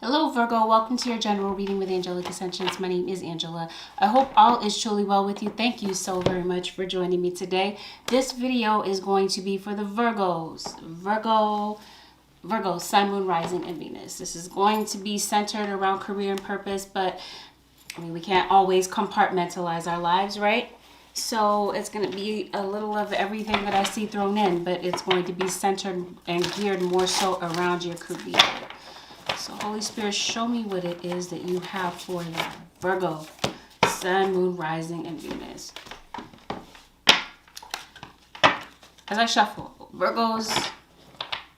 Hello Virgo, welcome to your general reading with Angelic Ascensions. My name is Angela. I hope all is truly well with you. Thank you so very much for joining me today. This video is going to be for the Virgos. Virgo, Sun, Moon, Rising, and Venus. This is going to be centered around career and purpose, but I mean, we can't always compartmentalize our lives, right? So it's going to be a little of everything that I see thrown in, but it's going to be centered and geared more so around your career. So Holy Spirit, show me what it is that you have for that. Virgo, Sun, Moon, Rising, and Venus. As I shuffle, Virgos,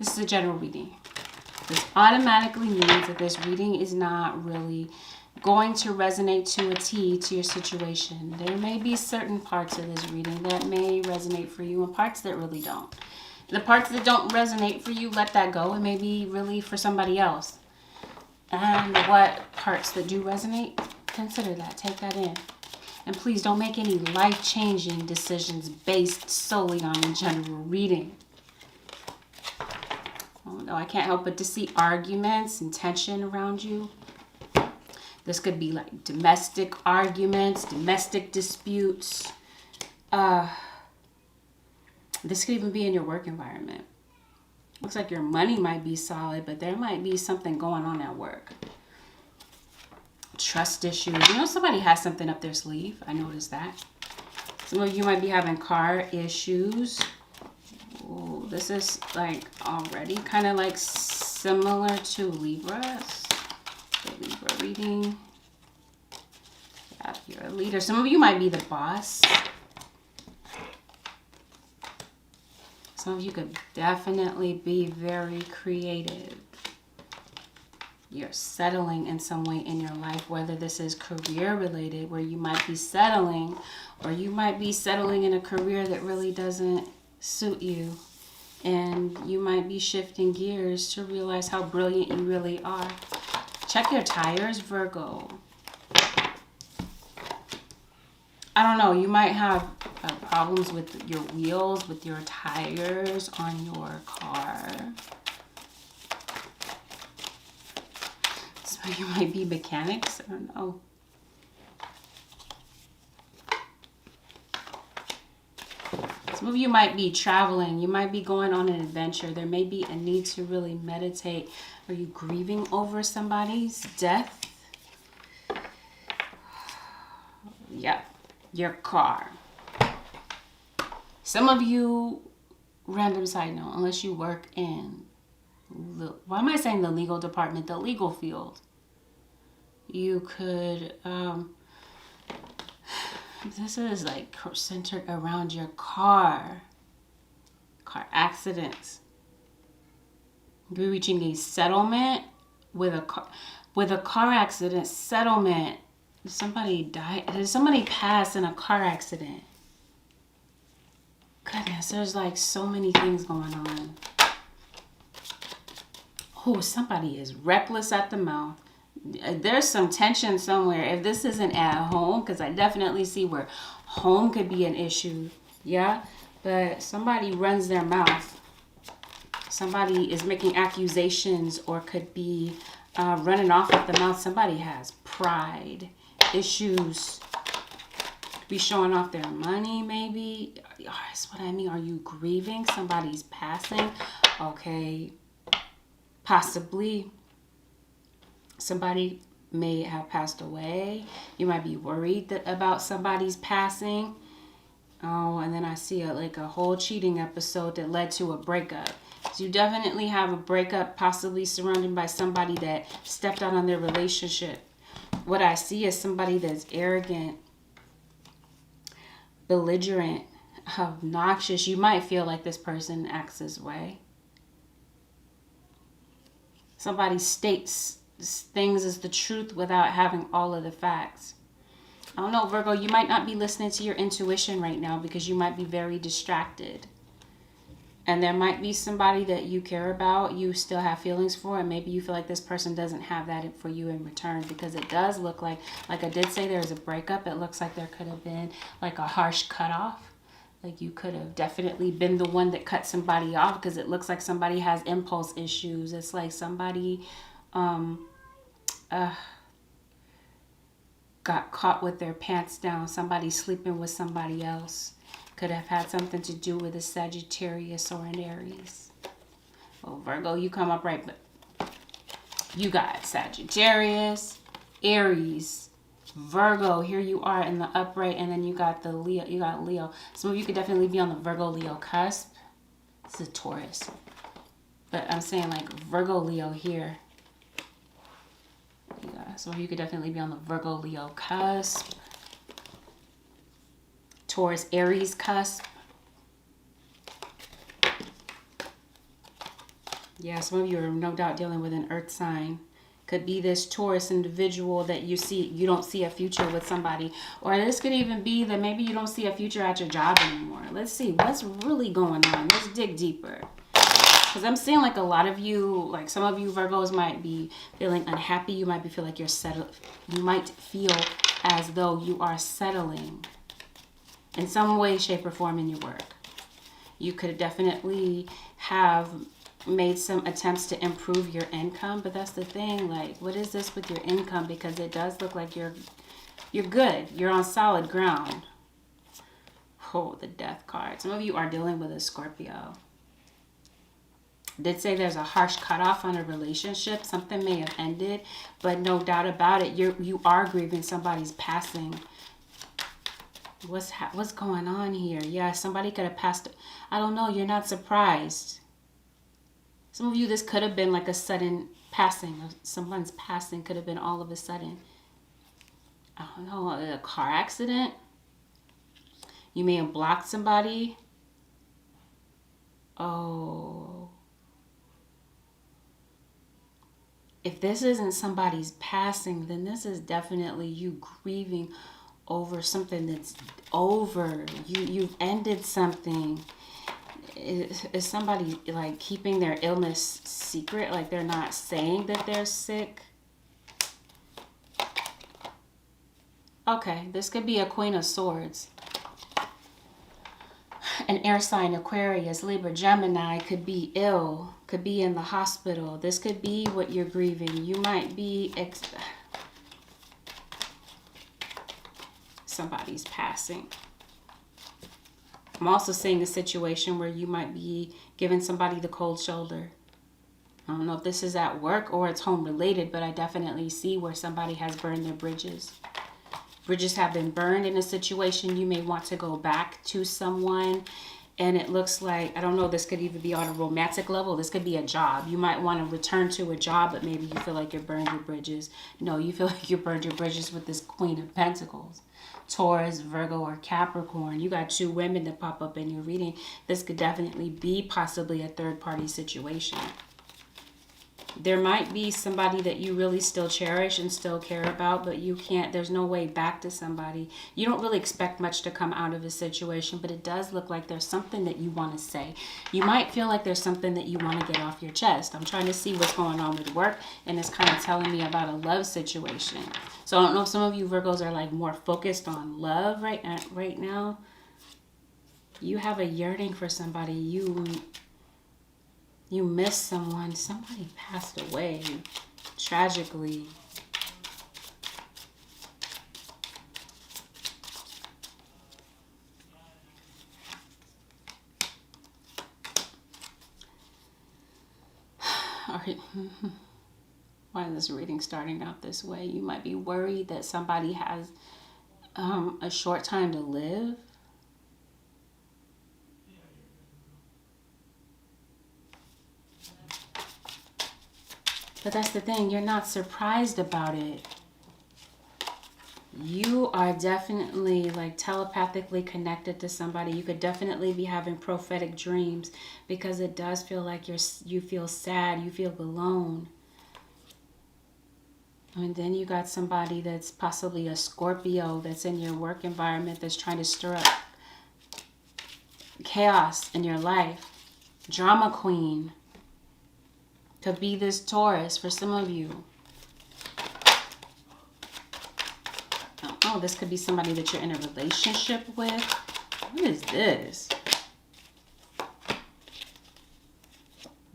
this is a general reading. This automatically means that this reading is not really going to resonate to a T to your situation. There may be certain parts of this reading that may resonate for you and parts that really don't. The parts that don't resonate for you, let that go. It may be really for somebody else. And what parts that do resonate, consider that. Take that in. And please don't make any life-changing decisions based solely on a general reading. Oh no, I can't help but to see arguments and tension around you. This could be like domestic arguments, domestic disputes. This could even be in your work environment. Looks like your money might be solid, but there might be something going on at work. Trust issues. You know, somebody has something up their sleeve. I noticed that. Some of you might be having car issues. Ooh, this is like already kind of like similar to Libras. The Libra reading. Yeah, you're a leader. Some of you might be the boss. Some of you could definitely be very creative. You're settling in some way in your life, whether this is career related, where you might be settling, or you might be settling in a career that really doesn't suit you. And you might be shifting gears to realize how brilliant you really are. Check your tires, Virgo. I don't know, you might have problems with your wheels, with your tires on your car. So you might be mechanics, I don't know. Some of you might be traveling, you might be going on an adventure. There may be a need to really meditate. Are you grieving over somebody's death? Yep. Your car. Some of you, random side note, unless you work in, why am I saying the legal department, the legal field, you could, this is like centered around your car accidents. You're reaching a settlement with a car accident settlement. Somebody died. Did somebody pass in a car accident? Goodness, there's like so many things going on. Oh, somebody is reckless at the mouth. There's some tension somewhere. If this isn't at home, because I definitely see where home could be an issue. Yeah, but somebody runs their mouth. Somebody is making accusations or could be running off at the mouth. Somebody has pride issues, be showing off their money maybe. That's what I mean. Are you grieving? Somebody's passing. Okay, possibly somebody may have passed away. You might be worried about somebody's passing. Oh, and then I see like a whole cheating episode that led to a breakup. So you definitely have a breakup, possibly surrounded by somebody that stepped out on their relationship. What I see is somebody that's arrogant, belligerent, obnoxious. You might feel like this person acts this way. Somebody states things as the truth without having all of the facts. I don't know, Virgo, you might not be listening to your intuition right now because you might be very distracted. And there might be somebody that you care about, you still have feelings for, and maybe you feel like this person doesn't have that for you in return, because it does look like I did say, there's a breakup. It looks like there could have been like a harsh cutoff. Like you could have definitely been the one that cut somebody off, because it looks like somebody has impulse issues. It's like somebody got caught with their pants down. Somebody sleeping with somebody else. Could have had something to do with a Sagittarius or an Aries. Well, Virgo, you come up right, but you got Sagittarius, Aries, Virgo. Here you are in the upright, and then you got the Leo. You got Leo. Some of you could definitely be on the Virgo-Leo cusp. It's a Taurus. But I'm saying like Virgo-Leo here. Yeah, some of you could definitely be on the Virgo-Leo cusp. Taurus, Aries cusp. Yeah, some of you are no doubt dealing with an earth sign. Could be this Taurus individual that you don't see a future with somebody. Or this could even be that maybe you don't see a future at your job anymore. Let's see what's really going on. Let's dig deeper. Because I'm seeing like a lot of you, like some of you Virgos might be feeling unhappy. You might feel like you're settled. You might feel as though you are settling in some way, shape, or form in your work. You could definitely have made some attempts to improve your income, but that's the thing, like what is this with your income? Because it does look like you're good. You're on solid ground. Oh, the Death card. Some of you are dealing with a Scorpio. Did say there's a harsh cutoff on a relationship. Something may have ended, but no doubt about it, you are grieving somebody's passing. What's going on here? Yeah, somebody could have passed. I don't know. You're not surprised. Some of you, this could have been like a sudden passing. Someone's passing could have been all of a sudden. I don't know, a car accident. You may have blocked somebody. Oh. If this isn't somebody's passing, then this is definitely you grieving over something that's over. You've ended something. Is somebody like keeping their illness secret? Like they're not saying that they're sick? Okay, this could be a Queen of Swords. An air sign, Aquarius, Libra, Gemini could be ill, could be in the hospital. This could be what you're grieving. You might be somebody's passing. I'm also seeing a situation where you might be giving somebody the cold shoulder. I don't know if this is at work or it's home related, but I definitely see where somebody has burned their bridges. Bridges have been burned in a situation. You may want to go back to someone, and it looks like, I don't know, this could even be on a romantic level. This could be a job. You might want to return to a job, but maybe you feel like you burned your bridges. No, you feel like you burned your bridges with this Queen of Pentacles. Taurus, Virgo, or Capricorn. You got two women that pop up in your reading. This could definitely be possibly a third-party situation. There might be somebody that you really still cherish and still care about, but you can't, there's no way back to somebody. You don't really expect much to come out of a situation, but it does look like there's something that you want to say. You might feel like there's something that you want to get off your chest. I'm trying to see what's going on with work, and it's kind of telling me about a love situation. So I don't know if some of you Virgos are like more focused on love right now. You have a yearning for somebody. You miss someone. Somebody passed away tragically. All right. Why is this reading starting out this way? You might be worried that somebody has a short time to live. But that's the thing, you're not surprised about it. You are definitely like telepathically connected to somebody. You could definitely be having prophetic dreams, because it does feel like you feel sad, you feel alone. And then you got somebody that's possibly a Scorpio that's in your work environment that's trying to stir up chaos in your life. Drama queen. Could be this Taurus for some of you. Oh, this could be somebody that you're in a relationship with. What is this?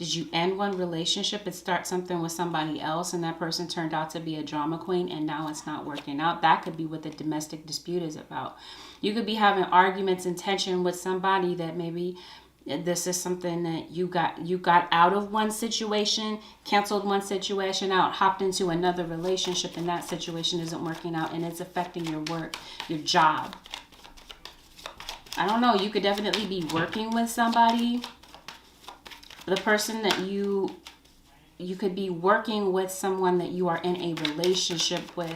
Did you end one relationship and start something with somebody else, and that person turned out to be a drama queen, and now it's not working out? That could be what the domestic dispute is about. You could be having arguments and tension with somebody that maybe this is something that you got out of one situation, canceled one situation out, hopped into another relationship, and that situation isn't working out, and it's affecting your work, your job. I don't know. You could definitely be working with somebody. The person that you could be working with someone that you are in a relationship with.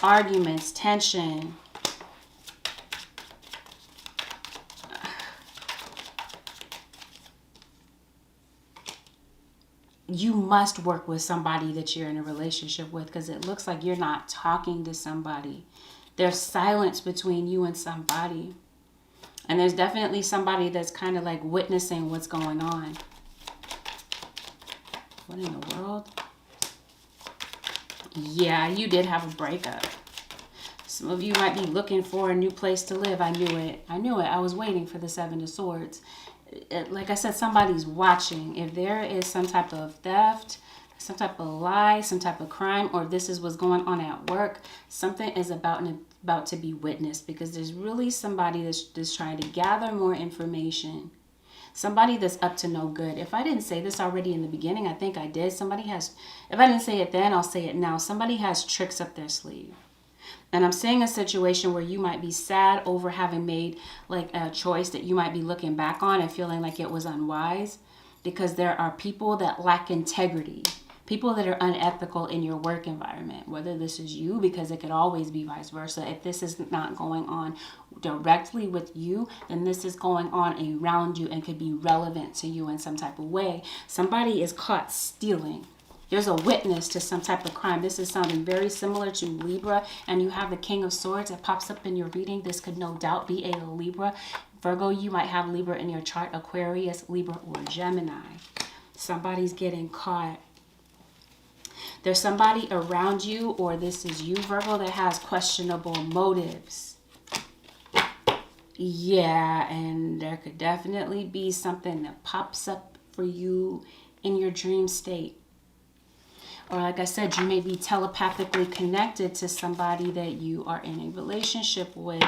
Arguments, tension. You must work with somebody that you're in a relationship with, because it looks like you're not talking to somebody. There's silence between you and somebody. And there's definitely somebody that's kind of like witnessing what's going on. What in the world? Yeah, you did have a breakup. Some of you might be looking for a new place to live. I knew it. I was waiting for the Seven of Swords. Like I said, somebody's watching. If there is some type of theft, some type of lie, some type of crime, or this is what's going on at work, something is about to be witnessed, because there's really somebody that's trying to gather more information. Somebody that's up to no good. If I didn't say this already in the beginning, I think I did. If I didn't say it then, I'll say it now. Somebody has tricks up their sleeve. And I'm seeing a situation where you might be sad over having made like a choice that you might be looking back on and feeling like it was unwise, because there are people that lack integrity, people that are unethical in your work environment, whether this is you, because it could always be vice versa. If this is not going on directly with you, then this is going on around you and could be relevant to you in some type of way. Somebody is caught stealing. There's a witness to some type of crime. This is sounding very similar to Libra, and you have the King of Swords that pops up in your reading. This could no doubt be a Libra. Virgo, you might have Libra in your chart, Aquarius, Libra, or Gemini. Somebody's getting caught. There's somebody around you, or this is you, Virgo, that has questionable motives. Yeah, and there could definitely be something that pops up for you in your dream state. Or like I said, you may be telepathically connected to somebody that you are in a relationship with,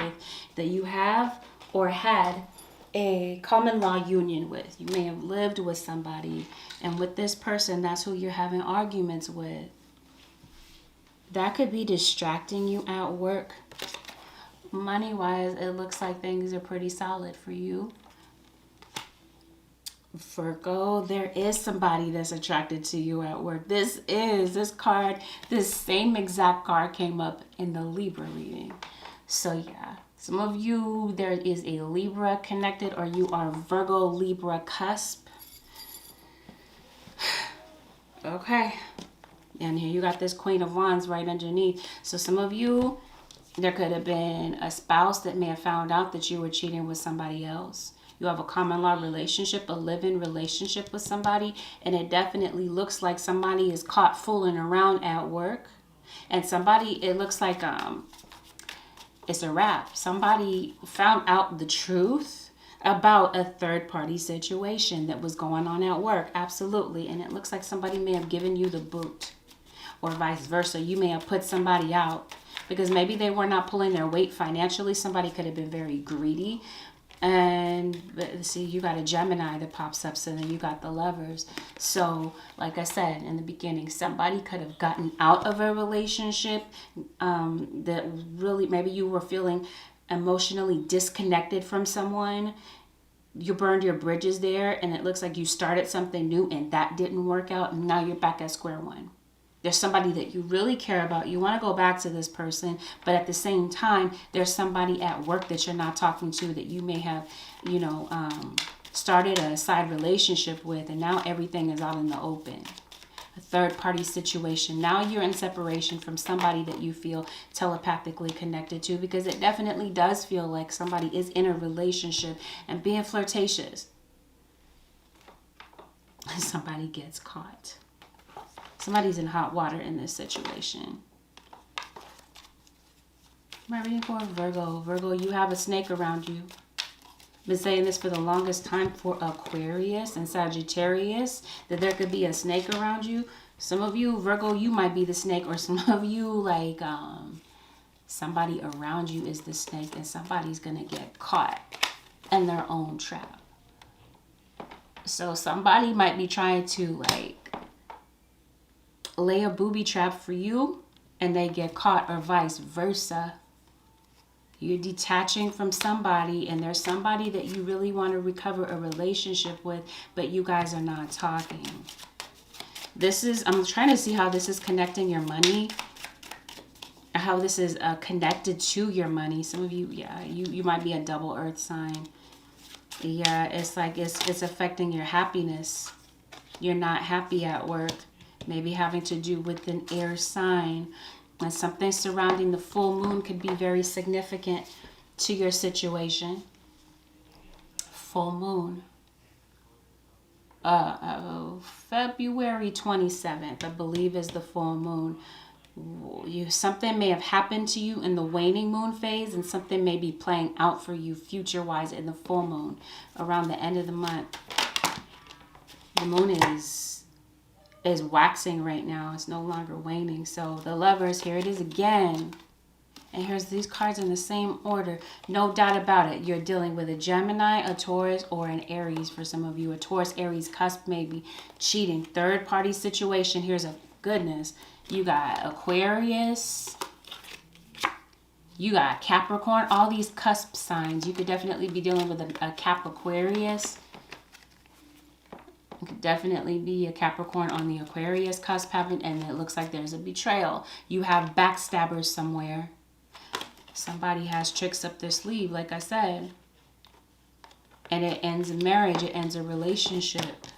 that you have or had a common law union with. You may have lived with somebody, and with this person, that's who you're having arguments with. That could be distracting you at work. Money-wise, it looks like things are pretty solid for you. Virgo, there is somebody that's attracted to you at work. This same exact card came up in the Libra reading. So yeah, some of you, there is a Libra connected, or you are Virgo Libra cusp. Okay. And here you got this Queen of Wands right underneath. So some of you, there could have been a spouse that may have found out that you were cheating with somebody else. You have a common law relationship, a live-in relationship with somebody, and it definitely looks like somebody is caught fooling around at work. And somebody, it looks like it's a wrap. Somebody found out the truth about a third-party situation that was going on at work. Absolutely. And it looks like somebody may have given you the boot, or vice versa. You may have put somebody out because maybe they were not pulling their weight financially. Somebody could have been very greedy. And see, you got a Gemini that pops up, so then you got the Lovers. So like I said in the beginning, somebody could have gotten out of a relationship that really, maybe you were feeling emotionally disconnected from someone. You burned your bridges there, and it looks like you started something new and that didn't work out, and now you're back at square one. There's somebody that you really care about. You want to go back to this person, but at the same time, there's somebody at work that you're not talking to, that you may have, started a side relationship with, and now everything is out in the open. A third-party situation. Now you're in separation from somebody that you feel telepathically connected to, because it definitely does feel like somebody is in a relationship and being flirtatious. Somebody gets caught. Somebody's in hot water in this situation. Am I reading for Virgo? Virgo, you have a snake around you. Been saying this for the longest time for Aquarius and Sagittarius, that there could be a snake around you. Some of you, Virgo, you might be the snake, or some of you, like, somebody around you is the snake, and somebody's going to get caught in their own trap. So somebody might be trying to, like, lay a booby trap for you, and they get caught, or vice versa. You're detaching from somebody, and there's somebody that you really want to recover a relationship with, but you guys are not talking. This is, I'm trying to see how this is connecting your money, how this is connected to your money. Some of you, yeah, you might be a double earth sign. Yeah, it's like it's affecting your happiness. You're not happy at work. Maybe having to do with an air sign. And something surrounding the full moon could be very significant to your situation. Full moon. February 27th, I believe, is the full moon. Something may have happened to you in the waning moon phase, and something may be playing out for you future-wise in the full moon around the end of the month. The moon is waxing right now. It's no longer waning. So the Lovers, here it is again. And here's these cards in the same order. No doubt about it. You're dealing with a Gemini, a Taurus, or an Aries for some of you. A Taurus, Aries cusp, maybe cheating. Third party situation. Here's a goodness. You got Aquarius. You got Capricorn. All these cusp signs. You could definitely be dealing with a Aquarius. It could definitely be a Capricorn on the Aquarius cusp having, and it looks like there's a betrayal. You have backstabbers somewhere. Somebody has tricks up their sleeve, like I said. And it ends a marriage. It ends a relationship.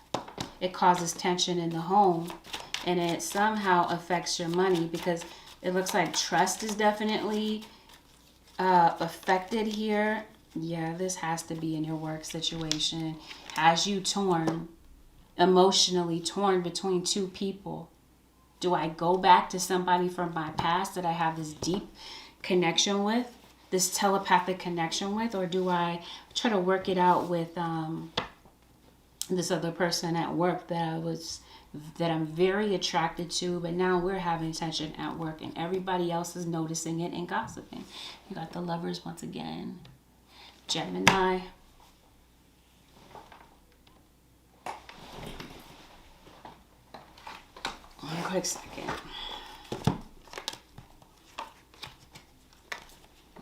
It causes tension in the home. And it somehow affects your money, because it looks like trust is definitely affected here. Yeah, this has to be in your work situation. Has you torn, emotionally torn between two people. Do I go back to somebody from my past that I have this deep connection with, this telepathic connection with, or do I try to work it out with this other person at work that I'm very attracted to, but now we're having tension at work and everybody else is noticing it and gossiping. You got the Lovers once again. Gemini. One quick second.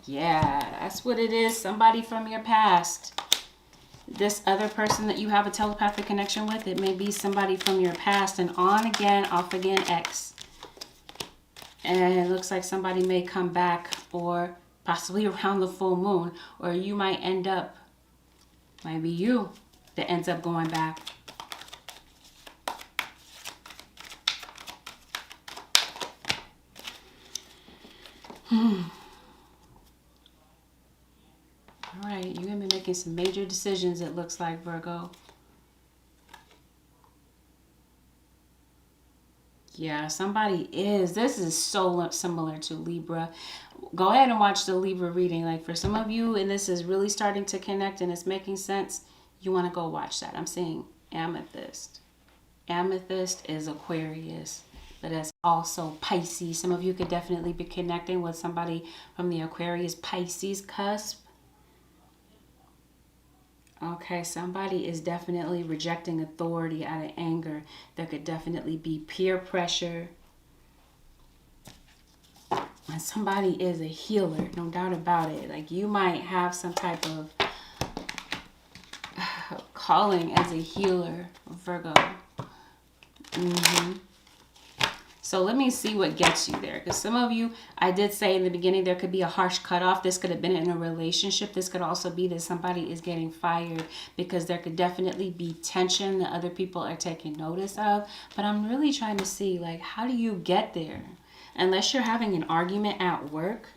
Yeah, that's what it is. Somebody from your past. This other person that you have a telepathic connection with, it may be somebody from your past, and on again, off again, ex. And it looks like somebody may come back, or possibly around the full moon, or you might end up, might be you that ends up going back. All right, you're going to be making some major decisions, it looks like, Virgo. Yeah, somebody is. This is so similar to Libra. Go ahead and watch the Libra reading. Like for some of you, and this is really starting to connect and it's making sense, you want to go watch that. I'm seeing Amethyst. Amethyst is Aquarius, but that's also Pisces. Some of you could definitely be connecting with somebody from the Aquarius Pisces cusp. Okay, somebody is definitely rejecting authority out of anger. There could definitely be peer pressure. And somebody is a healer, no doubt about it. Like you might have some type of calling as a healer, Virgo. So let me see what gets you there. Because some of you, I did say in the beginning, there could be a harsh cutoff. This could have been in a relationship. This could also be that somebody is getting fired, because there could definitely be tension that other people are taking notice of. But I'm really trying to see, like, how do you get there? Unless you're having an argument at work,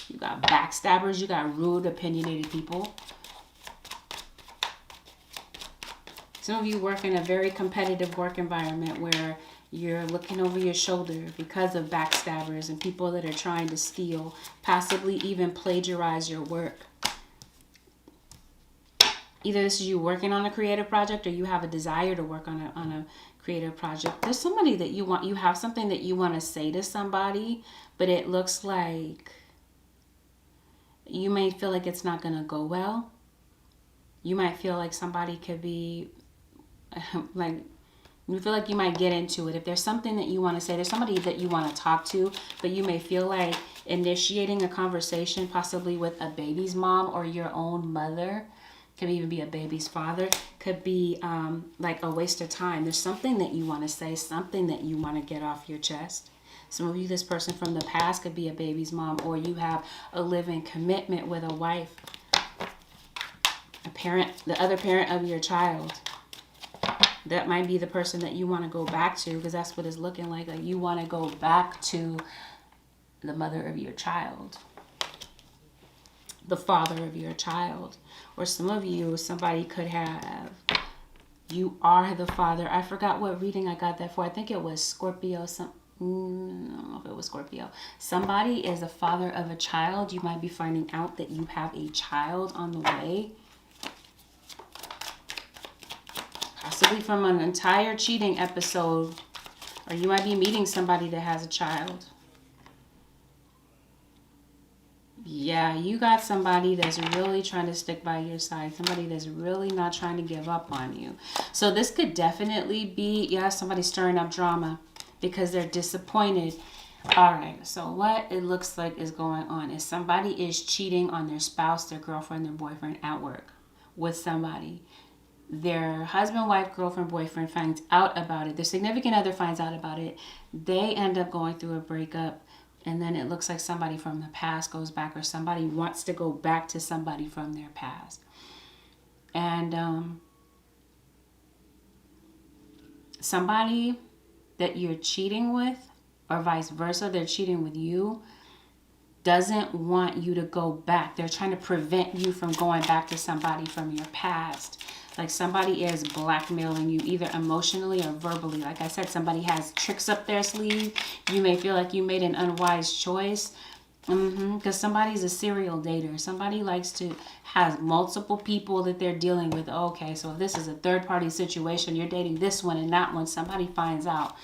you got backstabbers, you got rude, opinionated people. Some of you work in a very competitive work environment where you're looking over your shoulder because of backstabbers and people that are trying to steal, possibly even plagiarize your work. either this is you working on a creative project or you have a desire to work on a creative project. There's somebody that you want, you have something that you want to say to somebody, but it looks like you may feel like it's not going to go well. You might feel like somebody could be like, you feel like you might get into it. If there's something that you want to say, there's somebody that you want to talk to, but you may feel like initiating a conversation possibly with a baby's mom or your own mother, could even be a baby's father, could be like a waste of time. There's something that you want to say, something that you want to get off your chest. Some of you, this person from the past could be a baby's mom, or you have a living commitment with a wife, a parent, the other parent of your child. That might be the person that you want to go back to, because that's what it's looking like. Like you want to go back to the mother of your child, the father of your child. Or some of you, somebody could have, you are the father. I forgot what reading I got that for. I think it was Scorpio. I don't know if it was Scorpio. Somebody is a father of a child. You might be finding out that you have a child on the way. Possibly from an entire cheating episode. Or you might be meeting somebody that has a child. Yeah, you got somebody that's really trying to stick by your side. Somebody that's really not trying to give up on you. So this could definitely be, yeah, somebody stirring up drama because they're disappointed. All right, so what it looks like is going on is somebody is cheating on their spouse, their girlfriend, their boyfriend at work with somebody. Their husband, wife, girlfriend, boyfriend finds out about it. Their significant other finds out about it. They end up going through a breakup. And then it looks like somebody from the past goes back, or somebody wants to go back to somebody from their past. And somebody that you're cheating with, or vice versa, they're cheating with you, doesn't want you to go back. They're trying to prevent you from going back to somebody from your past. Like somebody is blackmailing you either emotionally or verbally. Like I said, somebody has tricks up their sleeve. You may feel like you made an unwise choice. Because somebody's a serial dater. Somebody likes to have multiple people that they're dealing with. Okay, so if this is a third party situation, you're dating this one and that one, somebody finds out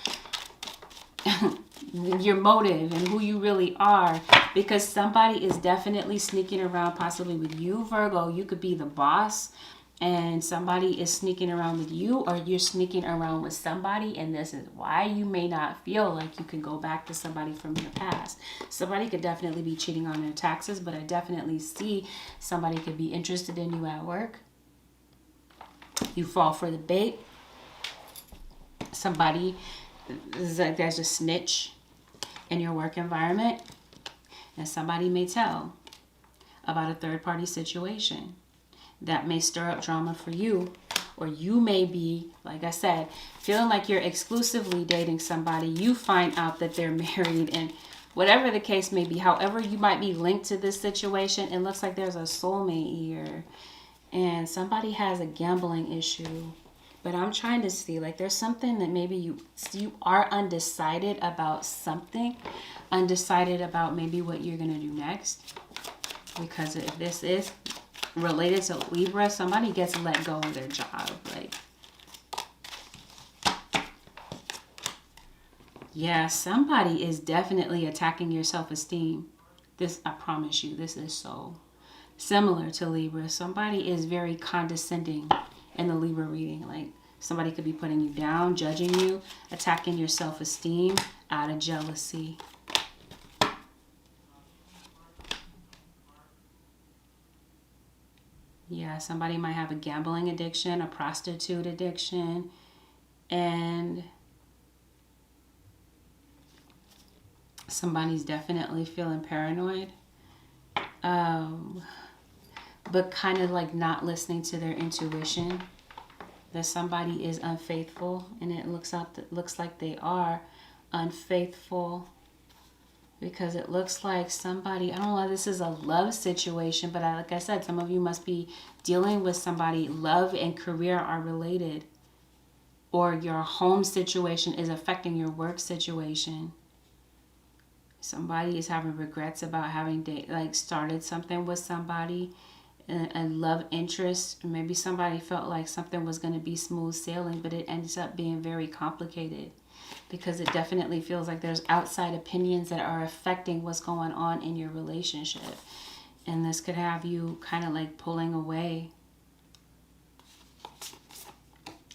your motive and who you really are, because somebody is definitely sneaking around possibly with you, Virgo. You could be the boss and somebody is sneaking around with you, or you're sneaking around with somebody, and this is why you may not feel like you can go back to somebody from your past. Somebody could definitely be cheating on their taxes, but I definitely see somebody could be interested in you at work. You fall for the bait. Somebody is like there's a snitch in your work environment, and somebody may tell about a third-party situation that may stir up drama for you. Or you may be, like I said, feeling like you're exclusively dating somebody. You find out that they're married, and whatever the case may be, however you might be linked to this situation, it looks like there's a soulmate here, and somebody has a gambling issue. But I'm trying to see, like, there's something that maybe you are undecided about something. Undecided about maybe what you're going to do next. Because if this is related to Libra, somebody gets let go of their job. Like, yeah, somebody is definitely attacking your self-esteem. This, I promise you, this is so similar to Libra. Somebody is very condescending in the Libra reading. Like, somebody could be putting you down, judging you, attacking your self-esteem out of jealousy. Yeah, somebody might have a gambling addiction, a prostitute addiction, and somebody's definitely feeling paranoid. But kind of like not listening to their intuition. That somebody is unfaithful, and it looks like they are unfaithful, because it looks like somebody, I don't know if this is a love situation, but like I said, some of you must be dealing with somebody. Love and career are related, or your home situation is affecting your work situation. Somebody is having regrets about having started something with somebody, a love interest. Maybe somebody felt like something was going to be smooth sailing, but it ends up being very complicated, because it definitely feels like there's outside opinions that are affecting what's going on in your relationship. And this could have you kind of like pulling away.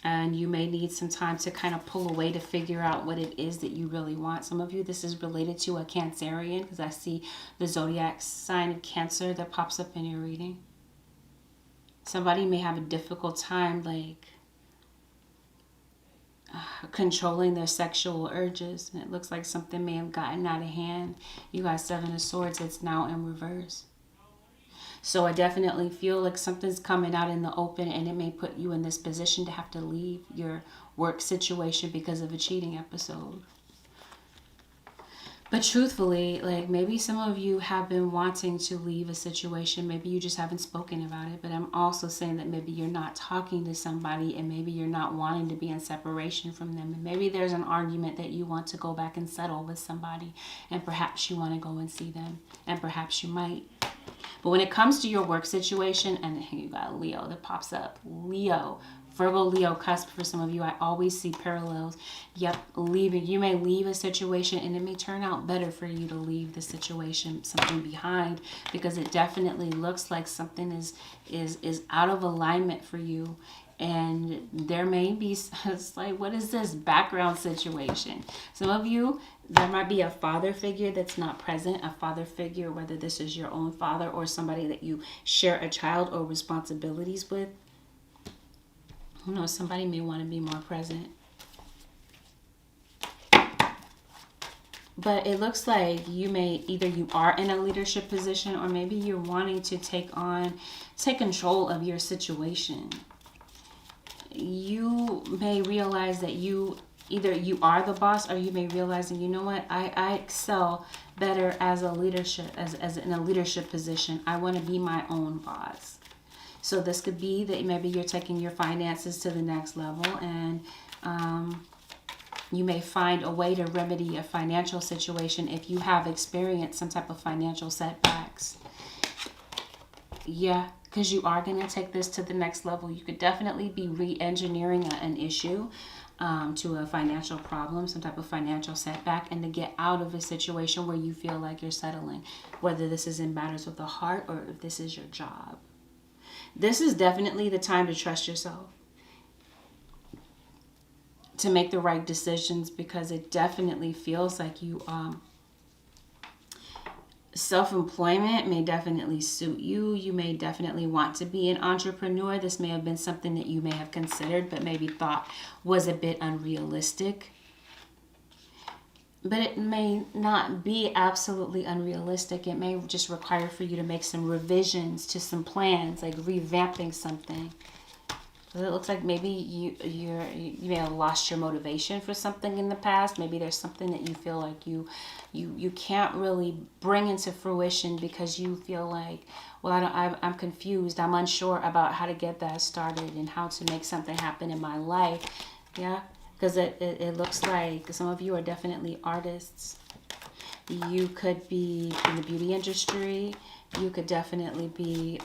And you may need some time to kind of pull away to figure out what it is that you really want. Some of you, this is related to a Cancerian, because I see the zodiac sign of Cancer that pops up in your reading. Somebody may have a difficult time like controlling their sexual urges. And it looks like something may have gotten out of hand. You got Seven of Swords. It's now in reverse. So I definitely feel like something's coming out in the open, and it may put you in this position to have to leave your work situation because of a cheating episode. But truthfully, like maybe some of you have been wanting to leave a situation. Maybe you just haven't spoken about it. But I'm also saying that maybe you're not talking to somebody, and maybe you're not wanting to be in separation from them. And maybe there's an argument that you want to go back and settle with somebody, and perhaps you want to go and see them, and perhaps you might. But when it comes to your work situation, and you got Leo that pops up. Leo. Virgo, Leo cusp for some of you. I always see parallels. Yep, leaving. You may leave a situation, and it may turn out better for you to leave the situation, something behind, because it definitely looks like something is out of alignment for you. And there may be, it's like, what is this background situation? Some of you, there might be a father figure that's not present, a father figure, whether this is your own father or somebody that you share a child or responsibilities with. Who knows, somebody may want to be more present. But it looks like you may, either you are in a leadership position, or maybe you're wanting to take control of your situation. You may realize that either you are the boss, or you may realize that, you know what, I excel better as a leadership, as in a leadership position. I want to be my own boss. So this could be that maybe you're taking your finances to the next level, and you may find a way to remedy a financial situation if you have experienced some type of financial setbacks. Yeah, because you are going to take this to the next level. You could definitely be re-engineering an issue to a financial problem, some type of financial setback, and to get out of a situation where you feel like you're settling, whether this is in matters of the heart or if this is your job. This is definitely the time to trust yourself, to make the right decisions, because it definitely feels like you self-employment may definitely suit you. You may definitely want to be an entrepreneur. This may have been something that you may have considered, but maybe thought was a bit unrealistic. But it may not be absolutely unrealistic. It may just require for you to make some revisions to some plans, like revamping something. It looks like maybe you may have lost your motivation for something in the past. Maybe there's something that you feel like you can't really bring into fruition because you feel like, well, I'm confused. I'm unsure about how to get that started and how to make something happen in my life. Yeah. Because it looks like some of you are definitely artists. You could be in the beauty industry. You could definitely be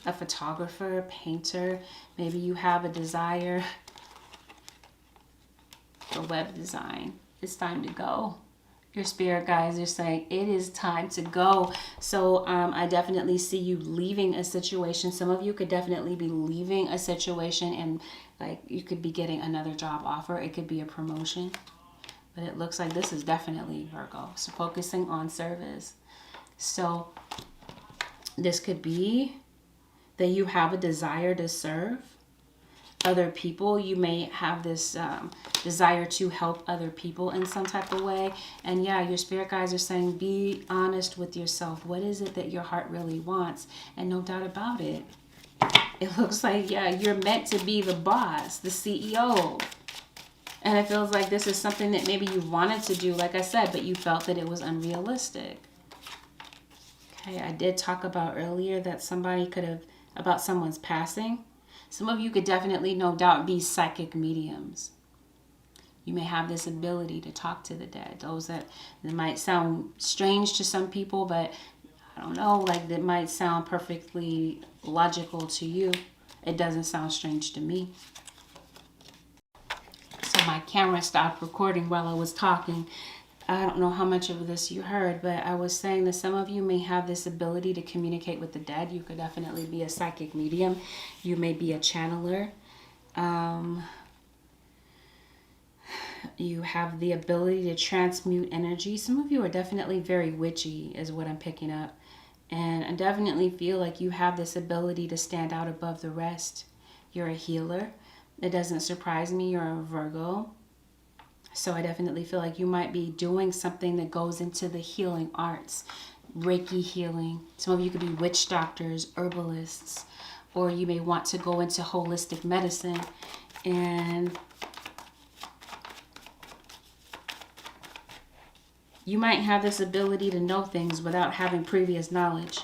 a photographer, a painter. Maybe you have a desire for web design. It's time to go. Your spirit guides are saying it is time to go. So I definitely see you leaving a situation. Some of you could definitely be leaving a situation, and like you could be getting another job offer. It could be a promotion. But it looks like this is definitely Virgo. So focusing on service. So this could be that you have a desire to serve other people. You may have this desire to help other people in some type of way. And yeah, your spirit guides are saying, be honest with yourself. What is it that your heart really wants? And no doubt about it, it looks like, yeah, you're meant to be the boss, the CEO. And it feels like this is something that maybe you wanted to do, like I said, but you felt that it was unrealistic. Okay, I did talk about earlier that somebody could have, about someone's passing. Some of you could definitely, no doubt, be psychic mediums. You may have this ability to talk to the dead. Those that might sound strange to some people, but I don't know, like that might sound perfectly logical to you. It doesn't sound strange to me. So my camera stopped recording while I was talking. I don't know how much of this you heard, but I was saying that some of you may have this ability to communicate with the dead. You could definitely be a psychic medium. You may be a channeler. You have the ability to transmute energy. Some of you are definitely very witchy is what I'm picking up. And I definitely feel like you have this ability to stand out above the rest. You're a healer. It doesn't surprise me. You're a Virgo. So I definitely feel like you might be doing something that goes into the healing arts. Reiki healing. Some of you could be witch doctors, herbalists, or you may want to go into holistic medicine. And you might have this ability to know things without having previous knowledge.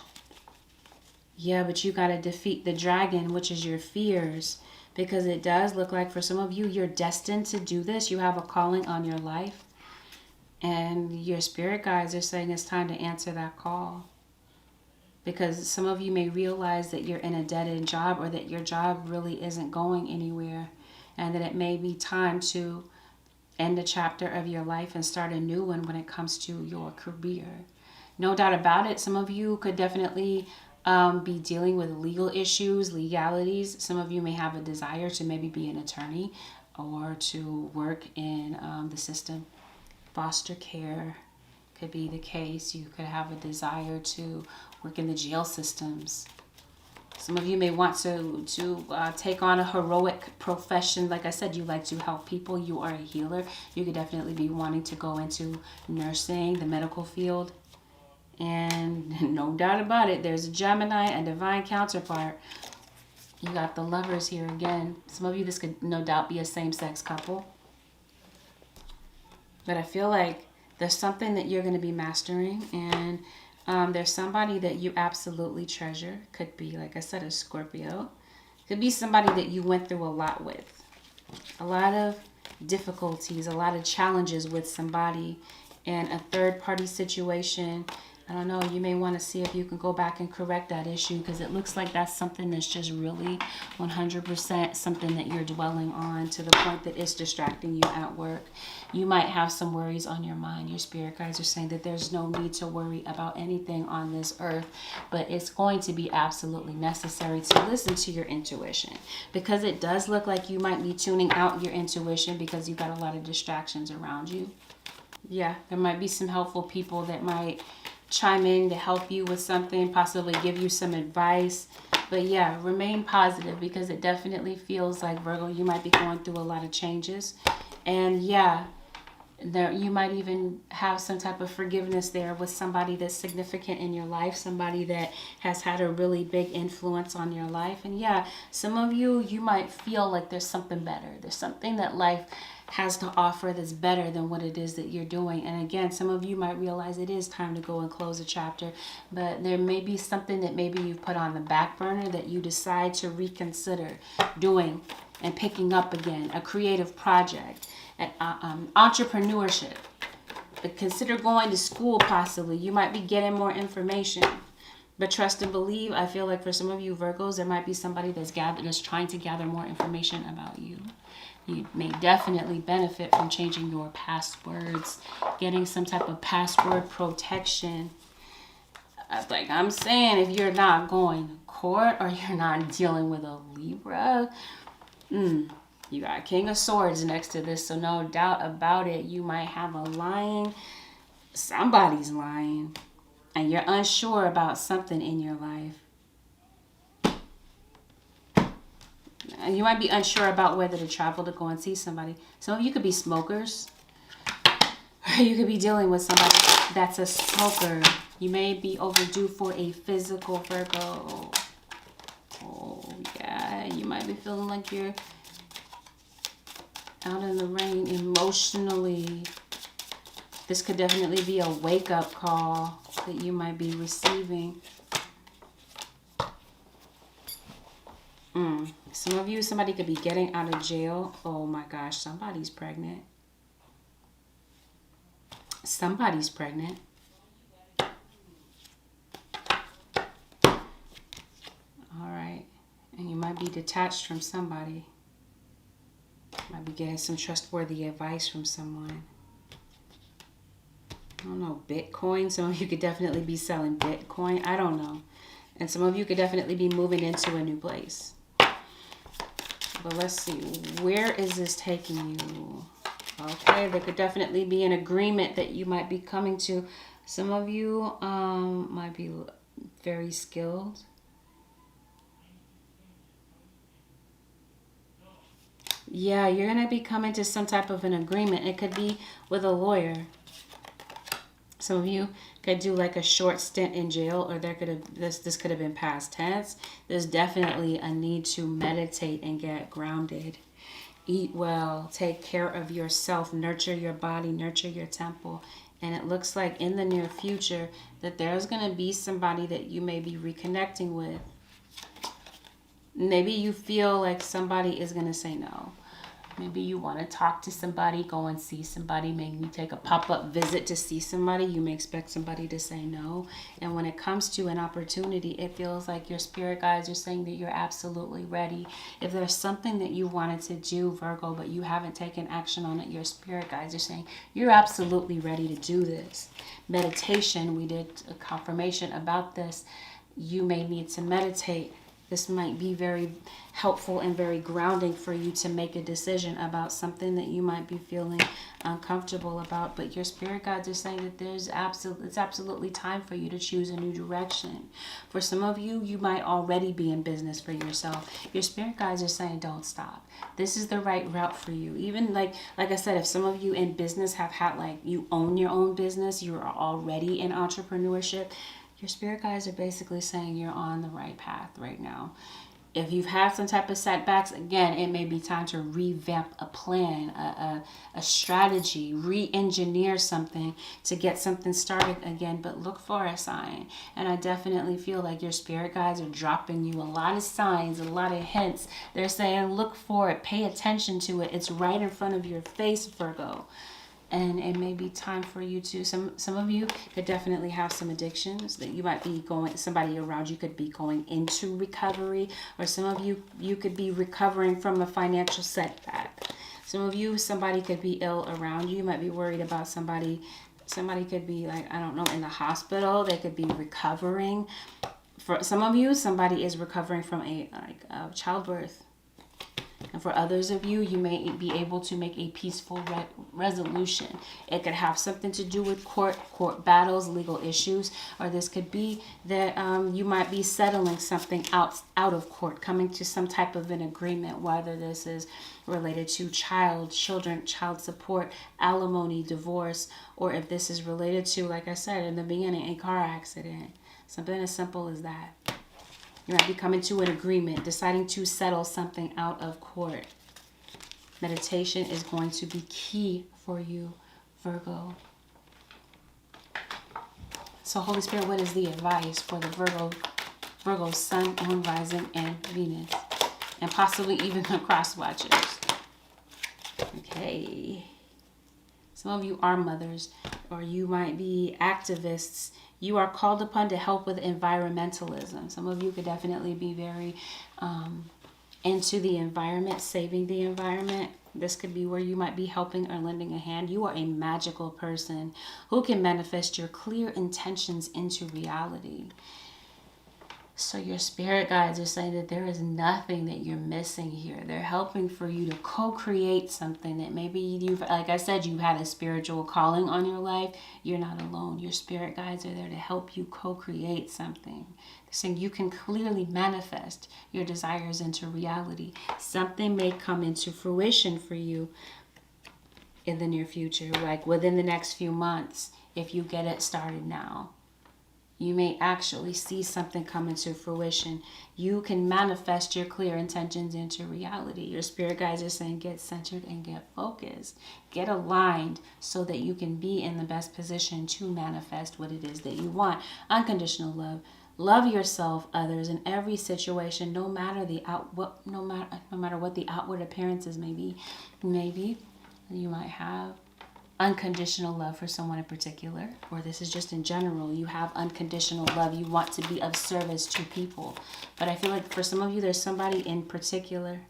Yeah, but you got to defeat the dragon, which is your fears. Because it does look like for some of you, you're destined to do this. You have a calling on your life. And your spirit guides are saying it's time to answer that call. Because some of you may realize that you're in a dead-end job, or that your job really isn't going anywhere. And that it may be time to end a chapter of your life and start a new one when it comes to your career. No doubt about it, some of you could definitely be dealing with legal issues, legalities. Some of you may have a desire to maybe be an attorney or to work in the system. Foster care could be the case. You could have a desire to work in the jail systems. Some of you may want to take on a heroic profession. Like I said, you like to help people. You are a healer. You could definitely be wanting to go into nursing, the medical field. And no doubt about it, there's a Gemini, a divine counterpart. You got the Lovers here again. Some of you, this could no doubt be a same-sex couple. But I feel like there's something that you're going to be mastering, and there's somebody that you absolutely treasure. Could be, like I said, a Scorpio. Could be somebody that you went through a lot with. A lot of difficulties, a lot of challenges with somebody, and a third-party situation. I don't know, you may want to see if you can go back and correct that issue, because it looks like that's something that's just really 100% something that you're dwelling on to the point that it's distracting you at work. You might have some worries on your mind. Your spirit guides are saying that there's no need to worry about anything on this earth, but it's going to be absolutely necessary to listen to your intuition, because it does look like you might be tuning out your intuition because you've got a lot of distractions around you. Yeah, there might be some helpful people that might chime in to help you with something, possibly give you some advice. But yeah, remain positive, because it definitely feels like, Virgo, you might be going through a lot of changes. And yeah, there you might even have some type of forgiveness there with somebody that's significant in your life, somebody that has had a really big influence on your life. And yeah, some of you, you might feel like there's something better. There's something that life has to offer that's better than what it is that you're doing. And again, some of you might realize it is time to go and close a chapter, but there may be something that maybe you've put on the back burner that you decide to reconsider doing and picking up again. A creative project, an entrepreneurship. Consider going to school possibly. You might be getting more information. But trust and believe, I feel like for some of you Virgos, there might be somebody that's trying to gather more information about you. You may definitely benefit from changing your passwords, getting some type of password protection. Like I'm saying, if you're not going to court or you're not dealing with a Libra, you got King of Swords next to this, so no doubt about it, you might have a lying, somebody's lying, and you're unsure about something in your life. And you might be unsure about whether to travel to go and see somebody. Some of you could be smokers. Or you could be dealing with somebody that's a smoker. You may be overdue for a physical, Virgo. Oh, yeah. You might be feeling like you're out in the rain emotionally. This could definitely be a wake-up call that you might be receiving. Some of you, somebody could be getting out of jail. Oh my gosh, somebody's pregnant. Somebody's pregnant. detached from somebody. Might be getting some trustworthy advice from someone. I don't know, Bitcoin. Some of you could definitely be selling Bitcoin. I don't know. And some of you could definitely be moving into a new place. But let's see. Where is this taking you? Okay, there could definitely be an agreement that you might be coming to. Some of you might be very skilled. Yeah, you're going to be coming to some type of an agreement. It could be with a lawyer. Some of you could do like a short stint in jail, or there could have this could have been past tense. There's definitely a need to meditate and get grounded. Eat well, take care of yourself, nurture your body, nurture your temple. And it looks like in the near future that there's going to be somebody that you may be reconnecting with. Maybe you feel like somebody is going to say no. Maybe you want to talk to somebody, go and see somebody, maybe take a pop-up visit to see somebody. You may expect somebody to say no. And when it comes to an opportunity, it feels like your spirit guides are saying that you're absolutely ready. If there's something that you wanted to do, Virgo, but you haven't taken action on it, your spirit guides are saying you're absolutely ready to do this. Meditation, we did a confirmation about this. You may need to meditate. This might be very helpful and very grounding for you to make a decision about something that you might be feeling uncomfortable about. But your spirit guides are saying that it's absolutely time for you to choose a new direction. For some of you, you might already be in business for yourself. Your spirit guides are saying don't stop. This is the right route for you. Even like I said, if some of you in business have had you own your own business, you are already in entrepreneurship, your spirit guides are basically saying you're on the right path right now. If you've had some type of setbacks, again, it may be time to revamp a plan, a strategy, re-engineer something to get something started again, but look for a sign. And I definitely feel like your spirit guides are dropping you a lot of signs, a lot of hints. They're saying look for it, pay attention to it. It's right in front of your face, Virgo. And it may be time for you to, some of you could definitely have some addictions that you might be somebody around you could be going into recovery, or some of you could be recovering from a financial setback. Some of you, somebody could be ill around you. You might be worried about somebody could be I don't know, in the hospital. They could be recovering. For some of you, somebody is recovering from a childbirth. And for others of you, you may be able to make a peaceful resolution. It could have something to do with court battles, legal issues, or this could be that you might be settling something out of court, coming to some type of an agreement, whether this is related to child support, alimony, divorce, or if this is related to, like I said in the beginning, a car accident. Something as simple as that. You might be coming to an agreement, deciding to settle something out of court. Meditation is going to be key for you, Virgo. So, Holy Spirit, what is the advice for the Virgo Sun, Moon, Rising, and Venus? And possibly even the cross watchers. Okay. Some of you are mothers, or you might be activists. You are called upon to help with environmentalism. Some of you could definitely be very into the environment, saving the environment. This could be where you might be helping or lending a hand. You are a magical person who can manifest your clear intentions into reality. So your spirit guides are saying that there is nothing that you're missing here. They're helping for you to co-create something that maybe you've, like I said, you've had a spiritual calling on your life. You're not alone. Your spirit guides are there to help you co-create something. They're saying you can clearly manifest your desires into reality. Something may come into fruition for you in the near future, like within the next few months, if you get it started now. You may actually see something come into fruition. You can manifest your clear intentions into reality. Your spirit guides are saying get centered and get focused. Get aligned so that you can be in the best position to manifest what it is that you want. Unconditional love. Love yourself, others, in every situation, no matter what the outward appearances may be. Maybe you might have unconditional love for someone in particular, or this is just in general, you have unconditional love. You want to be of service to people. But I feel like for some of you, there's somebody in particular.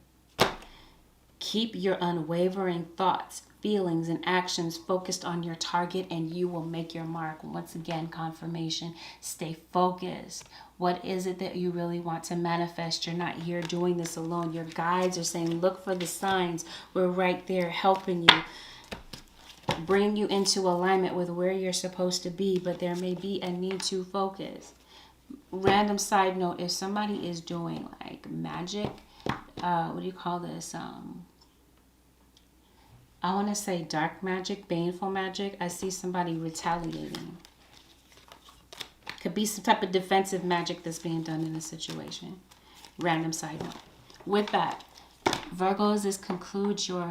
Keep your unwavering thoughts, feelings, and actions focused on your target, and you will make your mark. Once again, confirmation. Stay focused. What is it that you really want to manifest? You're not here doing this alone. Your guides are saying, look for the signs. We're right there helping you, bring you into alignment with where you're supposed to be, but there may be a need to focus. Random side note, if somebody is doing like magic, what do you call this? I want to say dark magic, baneful magic. I see somebody retaliating. Could be some type of defensive magic that's being done in a situation. Random side note. With that, Virgos, this concludes your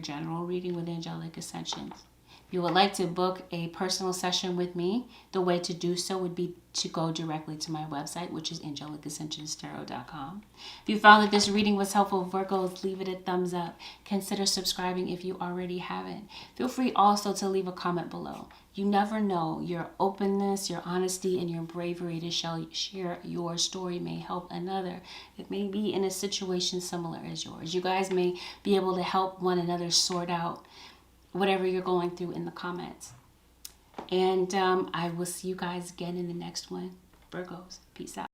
general reading with Angelic Ascensions. If you would like to book a personal session with me, the way to do so would be to go directly to my website, which is AngelicAscensionsTarot.com. If you found that this reading was helpful, Virgos, leave it a thumbs up. Consider subscribing if you already haven't. Feel free also to leave a comment below. You never know, your openness, your honesty, and your bravery to share your story may help another. It may be in a situation similar as yours. You guys may be able to help one another sort out whatever you're going through in the comments. And I will see you guys again in the next one. Virgos, peace out.